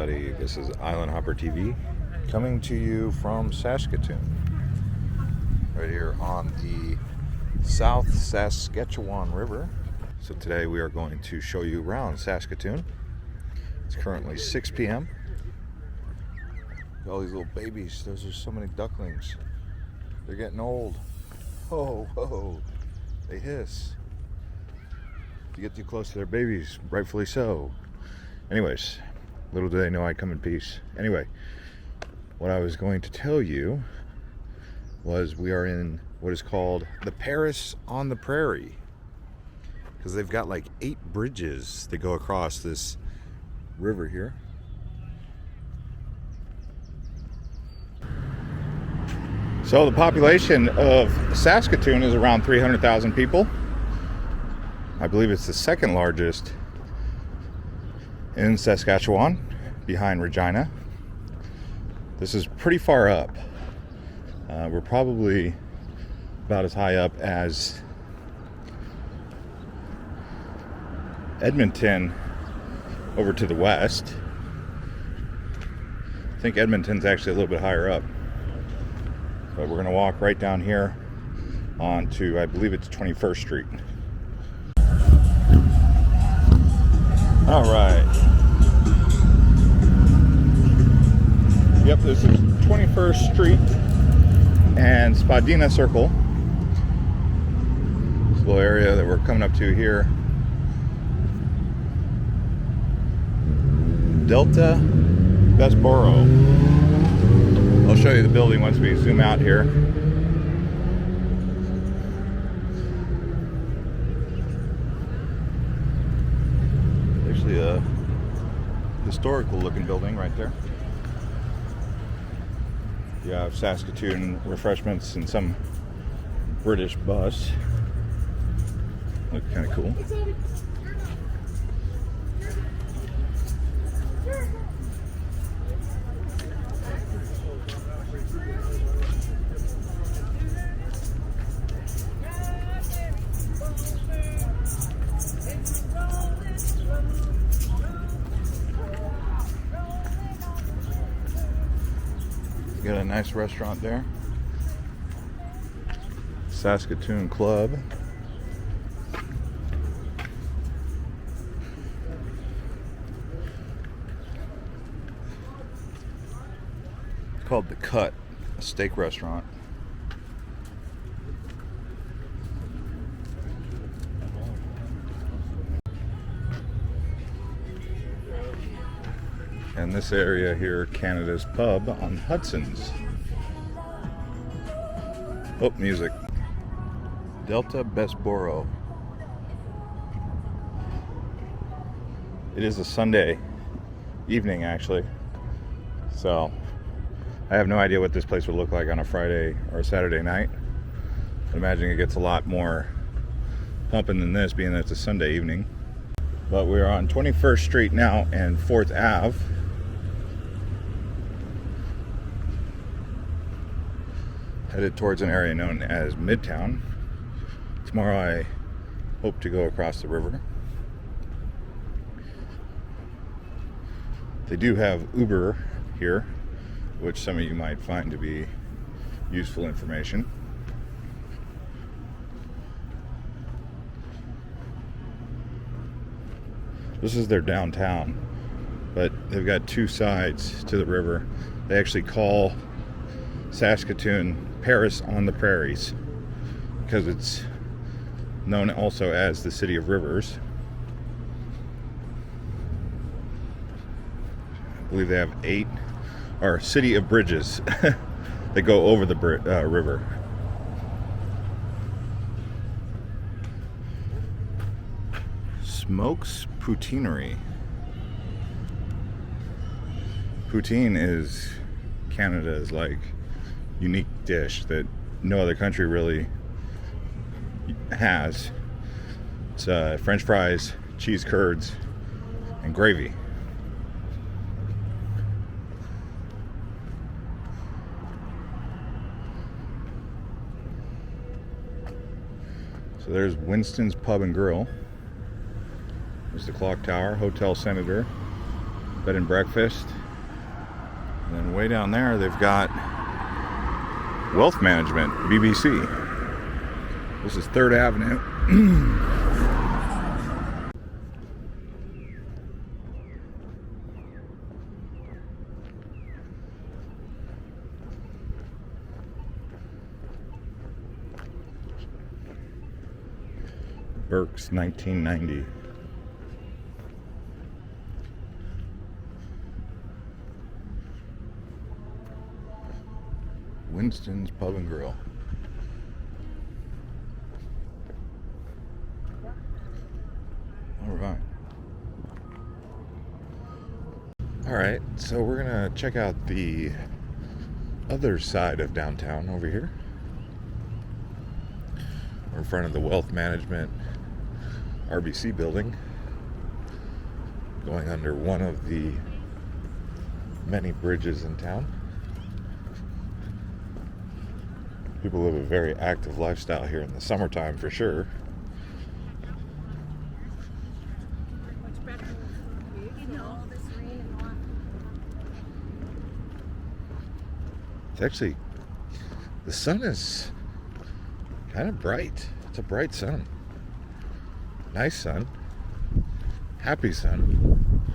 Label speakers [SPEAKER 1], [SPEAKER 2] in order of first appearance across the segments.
[SPEAKER 1] everybody. This is Island Hopper TV coming to you from Saskatoon, right here on the South Saskatchewan River. So today we are going to show you around Saskatoon. It's currently 6 p.m. All these little babies. Those are so many ducklings. They're getting old. Oh, whoa. They hiss. If you get too close to their babies, rightfully so. Anyways, little do they know I come in peace. Anyway, what I was going to tell you was we are in what is called the Paris on the Prairie, because they've got like 8 bridges that go across this river here. So the population of Saskatoon is around 300,000 people. I believe it's the second largest in Saskatchewan, behind Regina. This is pretty far up. We're probably about as high up as Edmonton over to the west. I think Edmonton's actually a little bit higher up. But we're going to walk right down here onto, I believe it's 21st Street. All right. Yep, this is 21st Street and Spadina Circle. This little area that we're coming up to here. Delta Bessborough. I'll show you the building once we zoom out here. Actually a historical looking building right there. You have Saskatoon refreshments and some British bus. Look kind of cool. Got a nice restaurant there. Saskatoon Club. It's called The Cut, a steak restaurant. And this area here, Canada's Pub on Hudson's. Oh, music. Delta Bessborough. It is a Sunday evening, actually. So, I have no idea what this place would look like on a Friday or a Saturday night. I imagine it gets a lot more pumping than this, being that it's a Sunday evening. But we're on 21st Street now and 4th Ave. Headed towards an area known as Midtown. Tomorrow I hope to go across the river. They do have Uber here, which some of you might find to be useful information. This is their downtown, but they've got 2 sides to the river. They actually call Saskatoon Paris on the Prairies because it's known also as the City of Rivers. I believe they have 8 or City of Bridges that go over the river. Smokes Poutineery. Poutine is Canada's like unique dish that no other country really has. It's French fries, cheese curds, and gravy. So there's Winston's Pub and Grill. There's the Clock Tower, Hotel Senator. bed and breakfast. And then way down there, they've got wealth management, BBC. This is 3rd Avenue. Burke's 1990. Winston's Pub and Grill. All right, so we're gonna check out the other side of downtown over here. We're in front of the Wealth Management RBC building, going under one of the many bridges in town. People live a very active lifestyle here in the summertime for sure. It's actually, the sun is kind of bright. It's a bright sun. Nice sun. Happy sun.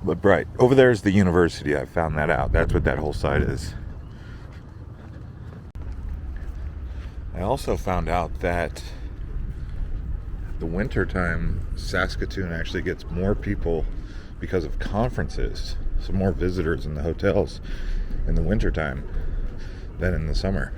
[SPEAKER 1] But bright. Over there is the university. I found that out. That's what that whole side is. I also found out that the wintertime, Saskatoon actually gets more people because of conferences. Some more visitors in the hotels in the wintertime than in the summer.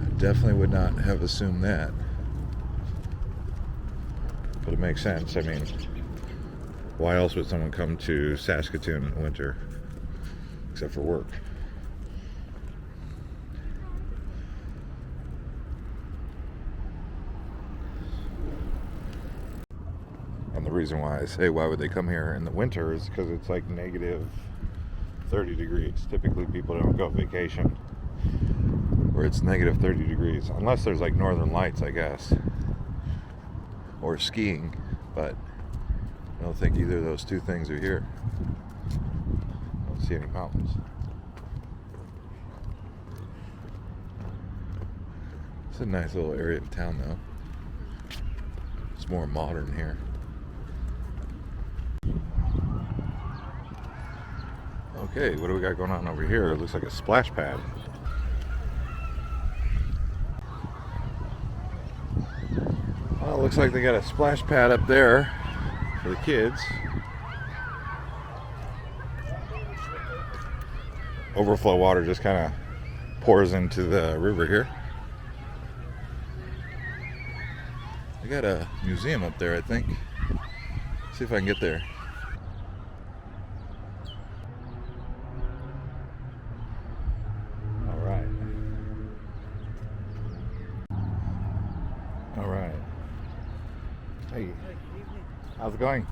[SPEAKER 1] I definitely would not have assumed that. But it makes sense. I mean, why else would someone come to Saskatoon in the winter except for work? And the reason why I say why would they come here in the winter is because it's like negative 30 degrees. Typically people don't go vacation where it's negative 30 degrees, unless there's like northern lights, I guess, or skiing, but I don't think either of those two things are here. I don't see any mountains. It's a nice little area of town though. It's more modern here. Okay, what do we got going on over here? It looks like a splash pad. Well, it looks like they got a splash pad up there for the kids. Overflow water just kind of pours into the river here. They got a museum up there, I think. See if I can get there. Hey, how's it going?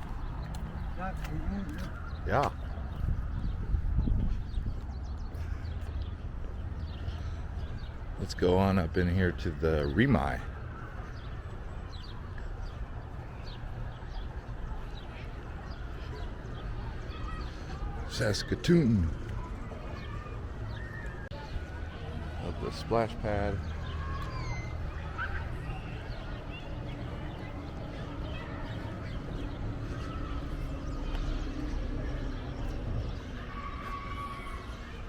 [SPEAKER 1] Yeah. Let's go on up in here to the Remy. Saskatoon. Of the splash pad.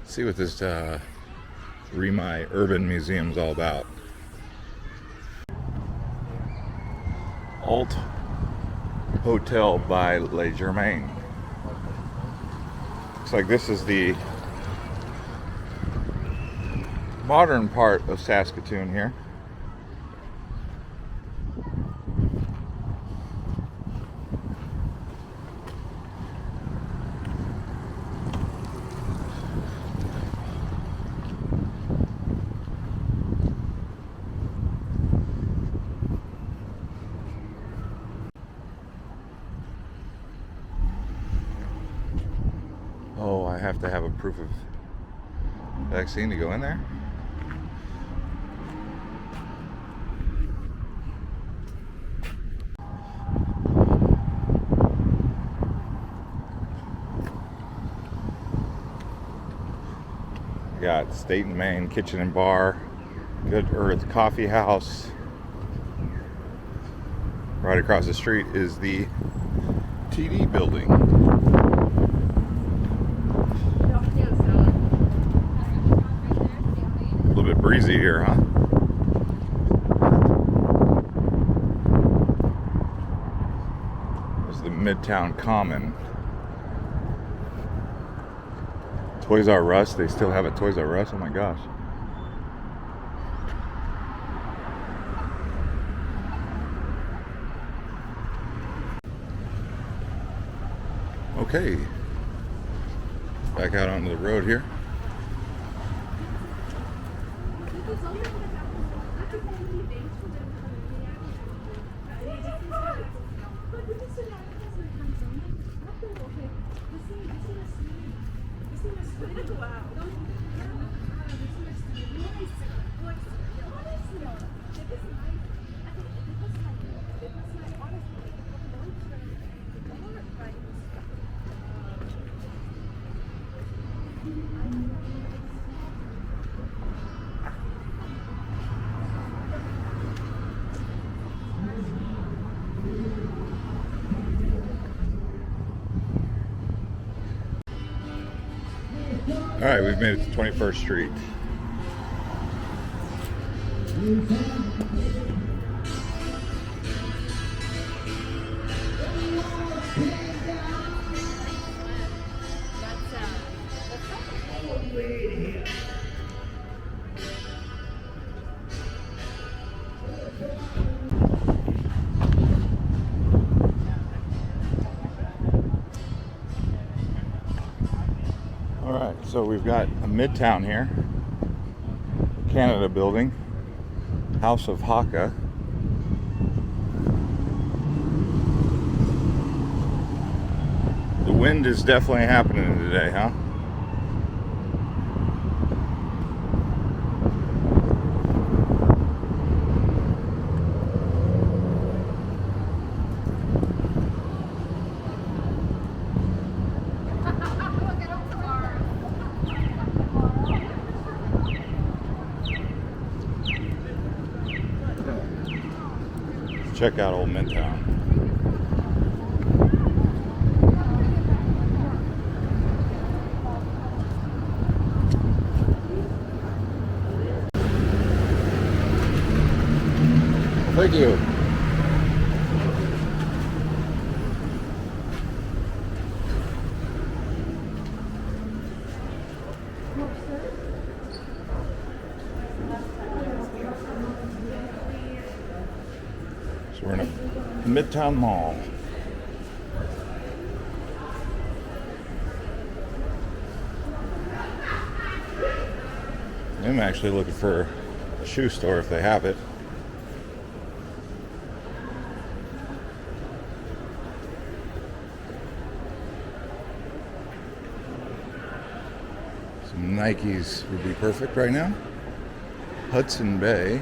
[SPEAKER 1] See what this Remy Urban Museum is all about. Alt Hotel by Le Germain. Looks like this is the modern part of Saskatoon here. Oh, I have to have a proof of vaccine to go in there? got State and Main Kitchen and Bar, Good Earth Coffee House. Right across the street is the TD building. A little bit breezy here, huh? There's the Midtown Common. Toys R Us, they still have it. Toys R Us, oh my gosh. Okay, back out onto the road here. All right, we've made it to 21st Street. Alright, so we've got a Midtown here, Canada building, House of Haka. The wind is definitely happening today, huh? Check out old Midtown. Thank you. So we're in a Midtown Mall. I'm actually looking for a shoe store if they have it. Some Nikes would be perfect right now. Hudson Bay.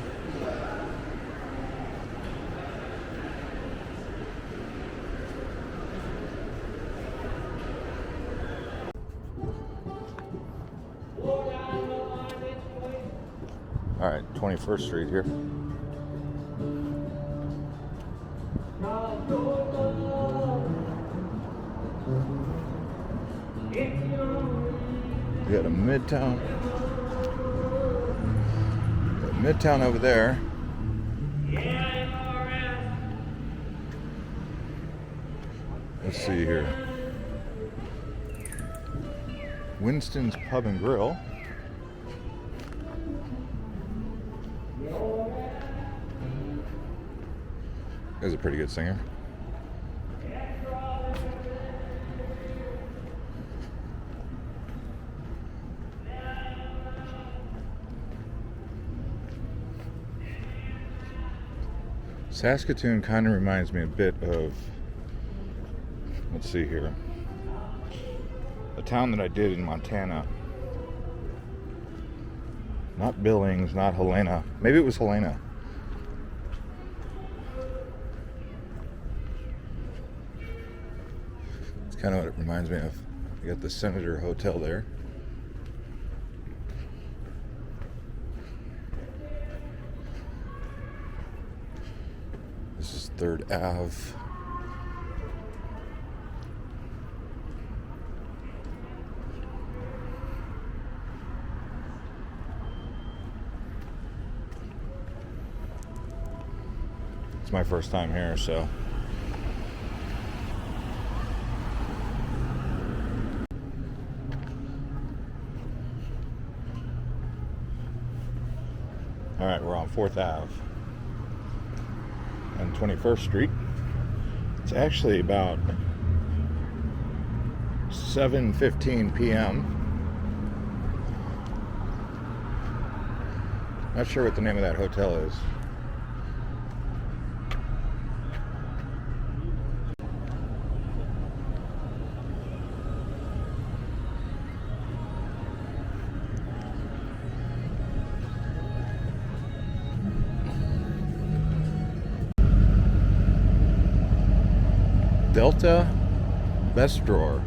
[SPEAKER 1] All right, 21st Street here. We got a Midtown. Midtown over there. Let's see here. Winston's Pub and Grill. He's a pretty good singer. Saskatoon kind of reminds me a bit of, let's see here, a town that I did in Montana. Not Billings, not Helena. Maybe it was Helena. It's kind of what it reminds me of. You got the Senator Hotel there. 3rd Ave. It's my first time here, so. All right, we're on 4th Ave and 21st Street. It's actually about 7:15 p.m. Not sure what the name of that hotel is. Delta Bistro.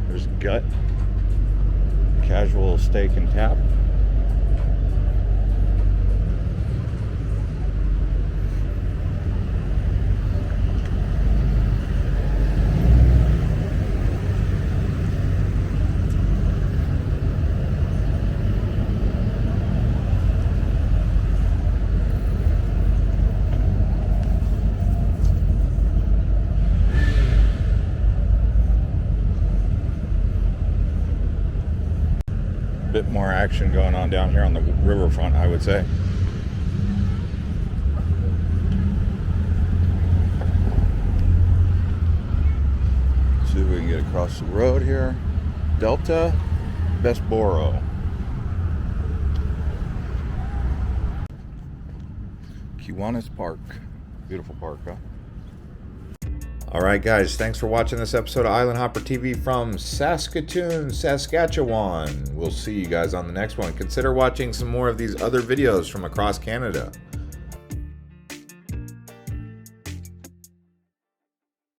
[SPEAKER 1] There's Gut, Casual Steak and Tap. Bit more action going on down here on the riverfront, I would say. See if we can get across the road here. Delta Bistro. Kiwanis Park. Beautiful park, huh? Alright guys, thanks for watching this episode of Island Hopper TV from Saskatoon, Saskatchewan. We'll see you guys on the next one. Consider watching some more of these other videos from across Canada.